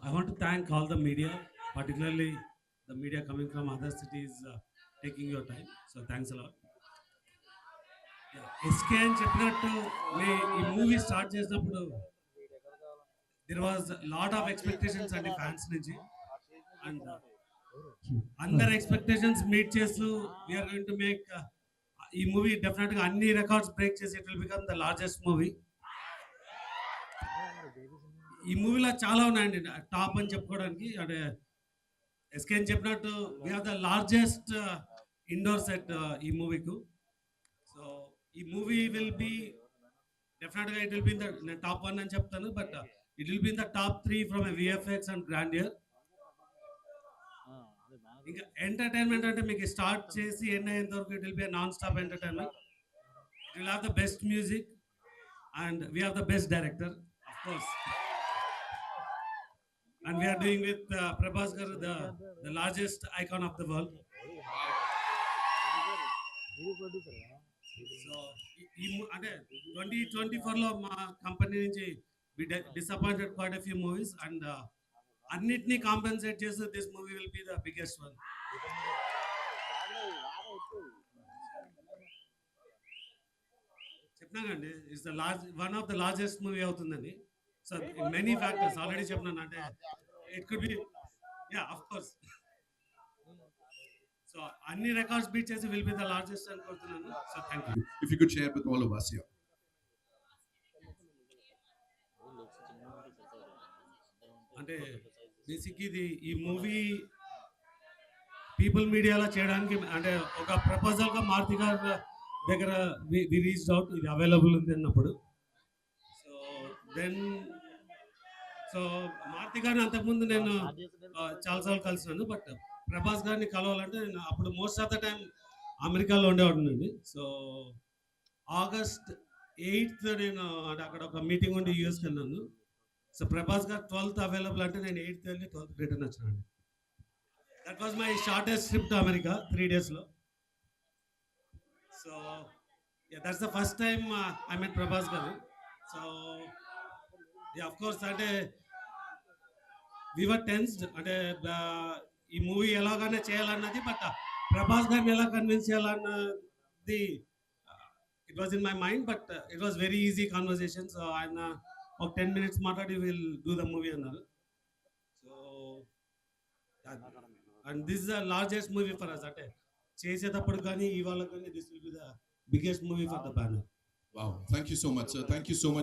I want to thank all the media, particularly the media coming from other cities, taking your time. So thanks a lot. S K అని చెప్పినట్టు ఈ movie start చేసినప్పుడు there was lot of expectations అండి fans నుంచి. And అందరు expectations meet చేస్తూ we are going to make ఈ movie definite గా అన్ని రికార్డ్స్ బ్రేక్ చేసి it will become the largest movie. ఈ మూవీలో చాలా ఉన్నాయండి టాప్ అని చెప్పుకోవడానికి. అంటే ఎస్కే అని చెప్పినట్టు we are the largest indoor set ఈ మూవీకు. సో ఈ మూవీ విల్ బి డెఫినెట్గా ఇట్ విల్ బి ద నేను టాప్ 1 అని చెప్తాను, but it will be the top 3 from VFX and grandeur. ఇంకా ఎంటర్టైన్మెంట్ అంటే మీకు స్టార్ట్ చేసి ఎండ్ అయ్యేంత వరకు it will be non stop entertainment. It will have the best music and we have the best director of course. And we are doing with Prabhas Garu, the largest icon of the world. So, అంటే 2024లో మా company నుంచి we disappointed quite a few movies, and అన్నిటినీ compensate చేస్తూ this movie will be the biggest one. చెప్పినాకండి it's the one of the largest movie అవుతుందని. So many factors already చెప్పినాను. అంటే it could be, yeah, of course. So అన్ని records beat చేసి will be the largest అనుకుంటున్నాను. So thank you. If you could share with all of us here. అంటే basic ఇది ఈ movie people మీడియాలో చేయడానికి అంటే ఒక ప్రపోజల్గా మారుతి గారి దగ్గర వి రీచ్డ్ అవుట్, ఇది అవైలబుల్ ఉంది అన్నప్పుడు. దెన్ సో మారుతి గారిని అంతకుముందు నేను చాలాసార్లు కలిసినాను, బట్ ప్రభాస్ గారిని కలవాలంటే నేను అప్పుడు మోస్ట్ ఆఫ్ ద టైం అమెరికాలో ఉండేవాడినండి. సో August 8th నేను అంటే అక్కడ ఒక మీటింగ్ ఉండి యూఎస్కి వెళ్ళాను. సో ప్రభాస్ గారు 12th అవైలబుల్ అంటే నేను 8th వెళ్ళి 12th రిటర్న్ వచ్చానండి. That was my shortest trip to America, 3 daysలో. So that's the first time I met Prabhas గారు. సో ఆఫ్ కోర్స్ అంటే వివర్ టెన్స్డ్, అంటే ఈ మూవీ ఎలాగానే చేయాలన్నది, బట్ ప్రభాస్ గారిని ఎలా కన్విన్స్ చేయాలన్నది it was in my mind, but it was very easy conversation. So ఆయన ఒక 10 minutes మాట్లాడి విల్ డూ ద మూవీ అన్నారు. So and this is the largest movie for us. అంటే చేసేటప్పుడు కానీ ఇవాళ కానీ this will be the biggest movie for the banner. Wow, thank you so much, sir. Thank you so much.